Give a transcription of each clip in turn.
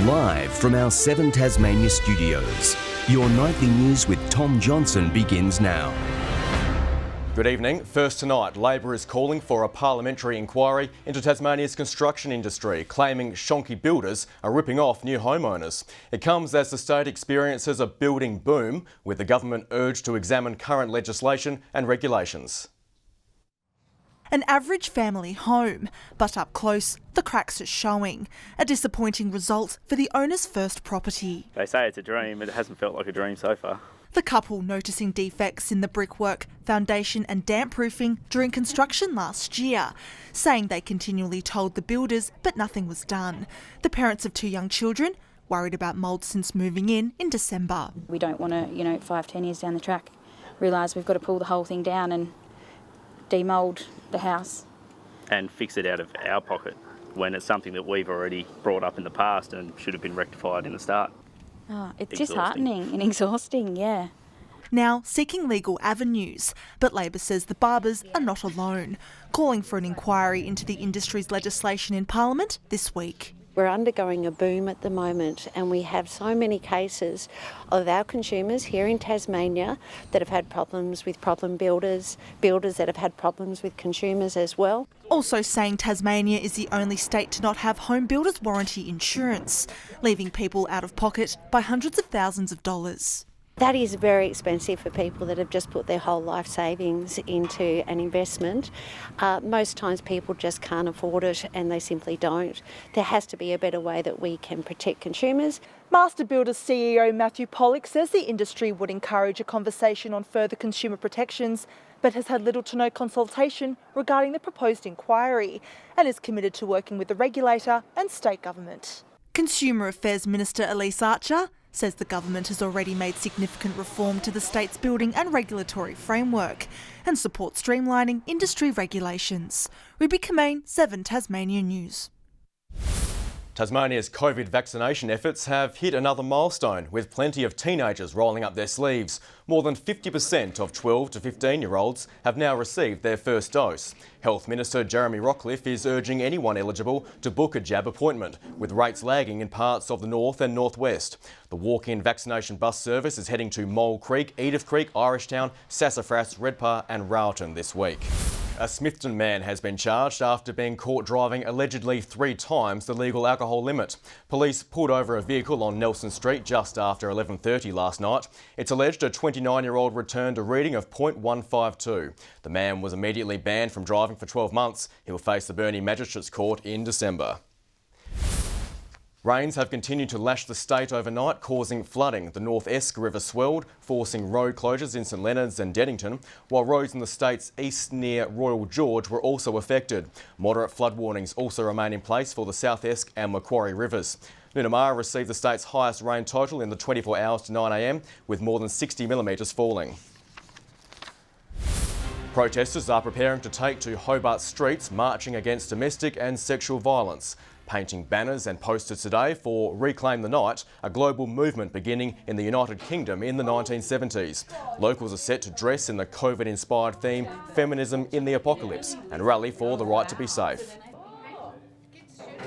Live from our 7 Tasmania studios, your nightly news with Tom Johnson begins now. Good evening. First tonight, Labor is calling for a parliamentary inquiry into Tasmania's construction industry, claiming shonky builders are ripping off new homeowners. It comes as the state experiences a building boom, with the government urged to examine current legislation and regulations. An average family home, but up close, the cracks are showing. A disappointing result for the owner's first property. They say it's a dream, but it hasn't felt like a dream so far. The couple noticing defects in the brickwork, foundation and damp proofing during construction last year, saying they continually told the builders but nothing was done. The parents of 2 young children worried about mould since moving in December. We don't want to, 5-10 years down the track, realise we've got to pull the whole thing down and demould the house. And fix it out of our pocket when it's something that we've already brought up in the past and should have been rectified in the start. Oh, it's disheartening and exhausting, yeah. Now seeking legal avenues, but Labor says the barbers are not alone, calling for an inquiry into the industry's legislation in Parliament this week. We're undergoing a boom at the moment, and we have so many cases of our consumers here in Tasmania that have had problems with problem builders that have had problems with consumers as well. Also saying Tasmania is the only state to not have home builders warranty insurance, leaving people out of pocket by hundreds of thousands of dollars. That is very expensive for people that have just put their whole life savings into an investment. Most times people just can't afford it, and they simply don't. There has to be a better way that we can protect consumers. Master Builders CEO Matthew Pollock says the industry would encourage a conversation on further consumer protections, but has had little to no consultation regarding the proposed inquiry, and is committed to working with the regulator and state government. Consumer Affairs Minister Elise Archer says the government has already made significant reform to the state's building and regulatory framework and supports streamlining industry regulations. Ruby Kamane, 7 Tasmania News. Tasmania's COVID vaccination efforts have hit another milestone, with plenty of teenagers rolling up their sleeves. More than 50% of 12 to 15-year-olds have now received their first dose. Health Minister Jeremy Rockliff is urging anyone eligible to book a jab appointment, with rates lagging in parts of the north and northwest. The walk-in vaccination bus service is heading to Mole Creek, Edith Creek, Irishtown, Sassafras, Redpa and Railton this week. A Smithton man has been charged after being caught driving allegedly 3 times the legal alcohol limit. Police pulled over a vehicle on Nelson Street just after 11:30 last night. It's alleged a 29-year-old returned a reading of .152. The man was immediately banned from driving for 12 months. He will face the Burnie Magistrates Court in December. Rains have continued to lash the state overnight, causing flooding. The North Esk River swelled, forcing road closures in St Leonards and Deddington, while roads in the state's east near Royal George were also affected. Moderate flood warnings also remain in place for the South Esk and Macquarie rivers. Noonamara received the state's highest rain total in the 24 hours to 9 a.m, with more than 60 millimetres falling. Protesters are preparing to take to Hobart streets, marching against domestic and sexual violence. Painting banners and posters today for Reclaim the Night, a global movement beginning in the United Kingdom in the 1970s. Locals are set to dress in the COVID-inspired theme, Feminism in the Apocalypse, and rally for the right to be safe.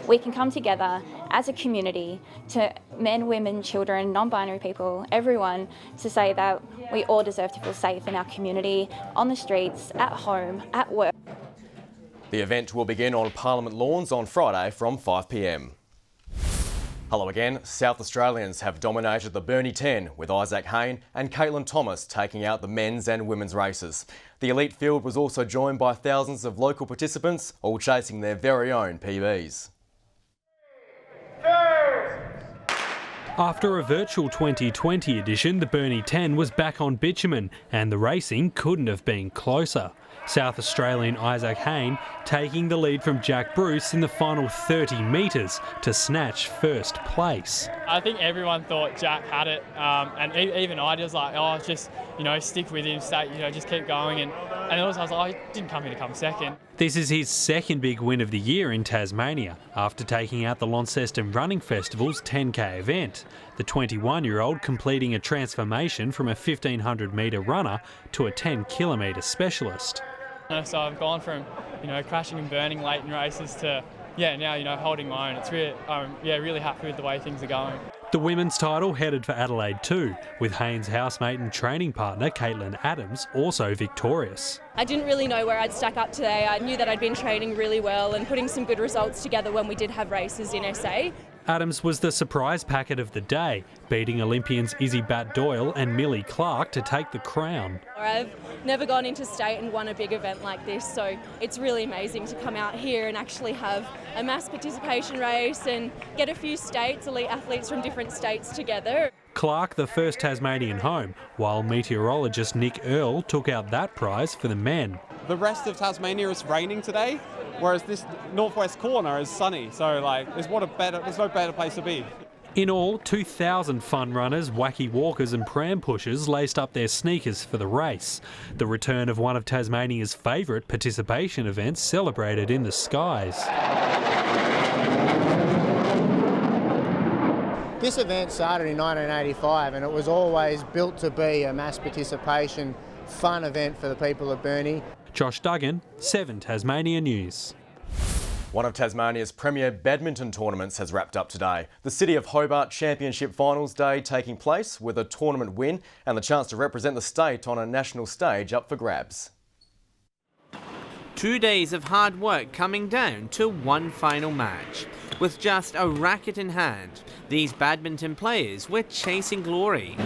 We can come together as a community, to men, women, children, non-binary people, everyone, to say that we all deserve to feel safe in our community, on the streets, at home, at work. The event will begin on Parliament lawns on Friday from 5 p.m. Hello again. South Australians have dominated the Burnie 10, with Isaac Hayne and Caitlin Thomas taking out the men's and women's races. The elite field was also joined by thousands of local participants, all chasing their very own PBs. After a virtual 2020 edition, the Burnie 10 was back on bitumen, and the racing couldn't have been closer. South Australian Isaac Hayne taking the lead from Jack Bruce in the final 30 metres to snatch first place. I think everyone thought Jack had it, and even I was like, oh, just, stick with him, stay, just keep going. And also I was like, I didn't come here to come second. This is his second big win of the year in Tasmania, after taking out the Launceston Running Festival's 10k event. The 21-year-old completing a transformation from a 1500 metre runner to a 10 kilometre specialist. So I've gone from, crashing and burning late in races to now, you know, holding my own. It's really, really happy with the way things are going. The women's title headed for Adelaide too, with Haynes' housemate and training partner Caitlin Adams also victorious. I didn't really know where I'd stack up today. I knew that I'd been training really well and putting some good results together when we did have races in SA. Adams was the surprise packet of the day, beating Olympians Izzy Bat-Doyle and Millie Clark to take the crown. I've never gone into state and won a big event like this, so it's really amazing to come out here and actually have a mass participation race and get a few states, elite athletes from different states together. Clark the first Tasmanian home, while meteorologist Nick Earle took out that prize for the men. The rest of Tasmania is raining today, whereas this northwest corner is sunny, so there's no better place to be. In all, 2,000 fun runners, wacky walkers and pram pushers laced up their sneakers for the race. The return of one of Tasmania's favourite participation events celebrated in the skies. This event started in 1985 and it was always built to be a mass participation, fun event for the people of Burnie. Josh Duggan, 7 Tasmania News. One of Tasmania's premier badminton tournaments has wrapped up today. The City of Hobart Championship Finals Day taking place with a tournament win and the chance to represent the state on a national stage up for grabs. 2 days of hard work coming down to one final match. With just a racket in hand, these badminton players were chasing glory.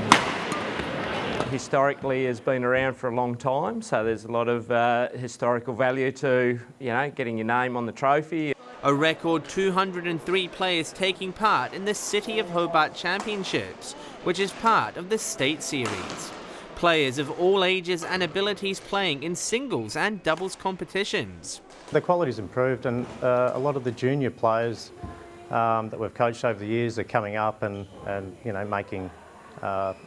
Historically has been around for a long time, so there's a lot of historical value to, getting your name on the trophy. A record 203 players taking part in the City of Hobart Championships, which is part of the state series. Players of all ages and abilities playing in singles and doubles competitions. The quality's improved and a lot of the junior players that we've coached over the years are coming up and making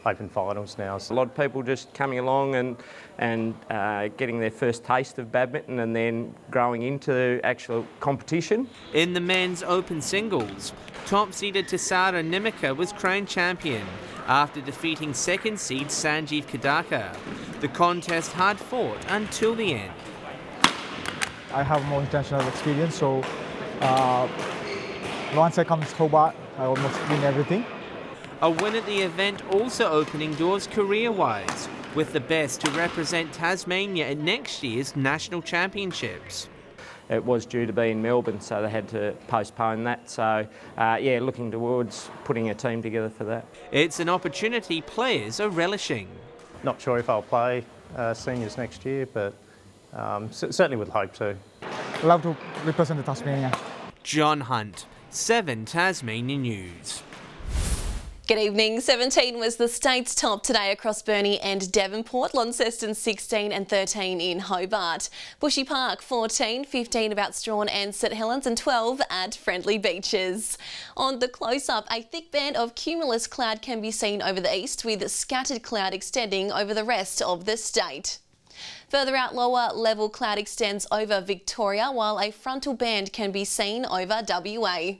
open finals now. A lot of people just coming along and getting their first taste of badminton and then growing into actual competition. In the men's open singles, top-seeded Tasara Nimika was crowned champion after defeating second seed Sanjeev Kadaka. The contest hard fought until the end. I have more international experience, so once I come to Hobart, I almost win everything. A win at the event also opening doors career-wise, with the best to represent Tasmania at next year's National Championships. It was due to be in Melbourne, so they had to postpone that. So, looking towards putting a team together for that. It's an opportunity players are relishing. Not sure if I'll play seniors next year, but certainly would hope to. Love to represent Tasmania. John Hunt, 7 Tasmania News. Good evening. 17 was the state's top today across Burnie and Devonport, Launceston 16 and 13 in Hobart. Bushy Park 14, 15 about Strawn and St Helens and 12 at Friendly Beaches. On the close-up, a thick band of cumulus cloud can be seen over the east with scattered cloud extending over the rest of the state. Further out, lower level cloud extends over Victoria while a frontal band can be seen over WA.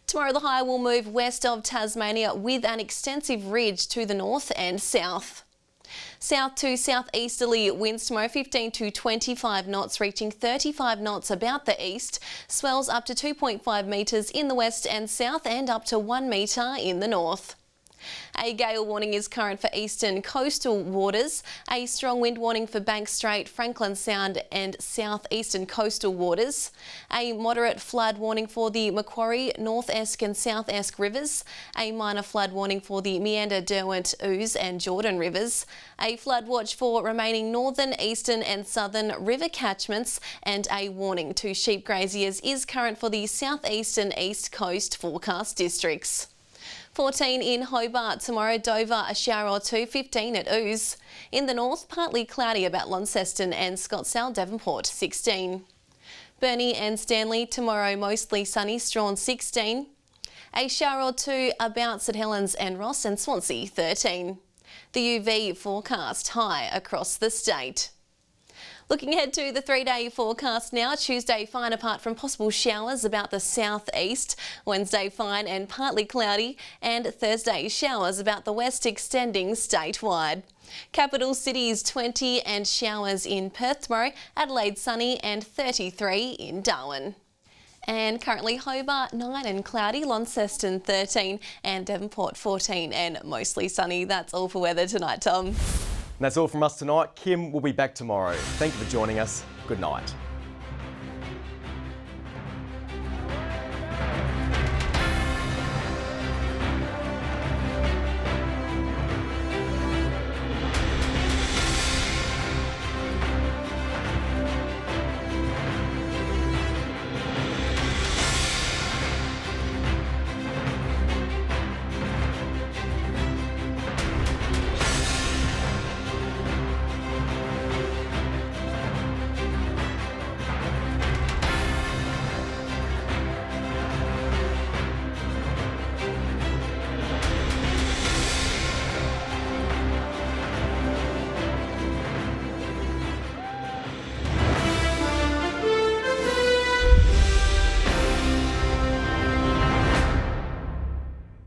Tomorrow the high will move west of Tasmania with an extensive ridge to the north and south. South to southeasterly winds tomorrow 15 to 25 knots, reaching 35 knots about the east. Swells up to 2.5 metres in the west and south and up to 1 metre in the north. A gale warning is current for eastern coastal waters. A strong wind warning for Banks Strait, Franklin Sound and southeastern coastal waters. A moderate flood warning for the Macquarie, North Esk and South Esk rivers. A minor flood warning for the Meander, Derwent, Ouse and Jordan rivers. A flood watch for remaining northern, eastern and southern river catchments. And a warning to sheep graziers is current for the southeast and east coast forecast districts. 14 in Hobart tomorrow, Dover a shower or two, 15 at Ouse. In the north, partly cloudy about Launceston and Scottsdale, Devonport 16. Burnie and Stanley tomorrow mostly sunny, Strawn 16. A shower or two about St Helens and Ross and Swansea 13. The UV forecast high across the state. Looking ahead to the 3-day forecast now. Tuesday fine apart from possible showers about the southeast. Wednesday fine and partly cloudy. And Thursday showers about the west extending statewide. Capital cities 20 and showers in Perth tomorrow. Adelaide sunny and 33 in Darwin. And currently Hobart 9 and cloudy, Launceston 13 and Devonport 14 and mostly sunny. That's all for weather tonight, Tom. And that's all from us tonight. Kim will be back tomorrow. Thank you for joining us. Good night.